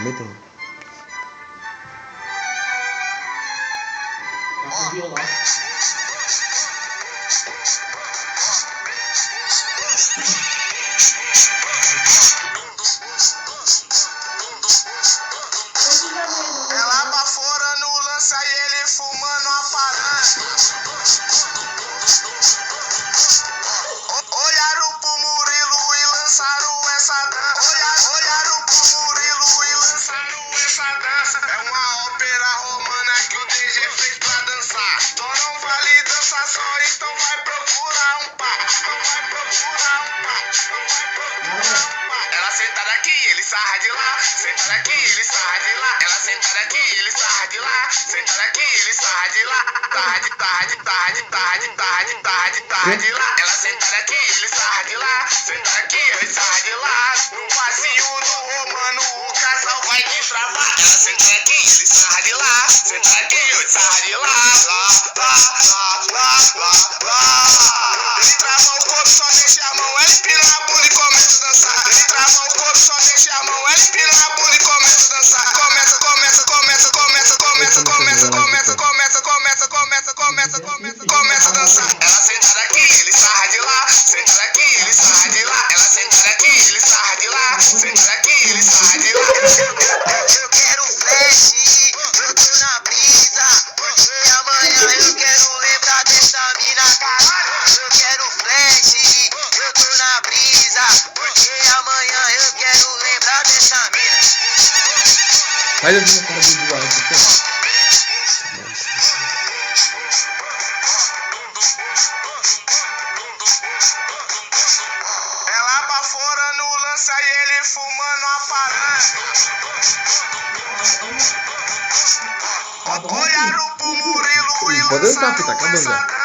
Também tem. Ela bafora no lança e ele fumando a parada. Olharam pro Murilo e lançaram essa dança. Olharam pro Murilo e lançaram essa dança. É uma ópera romana que o DG fez pra dançar. Só não vale dançar só, então vai procurar um par. Ela senta daqui, ele sarra de lá. Senta daqui, ele sarra de lá. Ela senta daqui, ele sarra de lá. Senta daqui, ele sarra de lá. Tarde lá. Ela senta daqui, ele sarra de lá. Senta daqui, ele sarra de lá. No passinho do Romano, o casal vai destravar. Ela senta daqui, ele sarra de lá. Senta daqui, ele sarra de lá. Ele trava o corpo, só deixa a mão. Ele pira na bunda e começa a dançar. Ele trava o corpo, só deixa a mão. Ele pira na bunda e começa a dançar. Começa. Começa a dançar. Ela senta daqui, ele sarra de lá. Senta daqui, ele sarra de lá. Ela senta daqui, ele sarra de lá. Senta daqui, ele sarra de lá. Eu quero flash, eu tô na brisa. E amanhã eu quero lembrar dessa mina, caralho. Eu quero flash, eu tô na brisa. E amanhã eu quero lembrar dessa mina. Faz assim na cara do Eduardo, tá? Ela bafora no lança e ele fumando a parada. Olharam pro Murilo e Pode dançar, que tá lançaram acabando essa já. dança.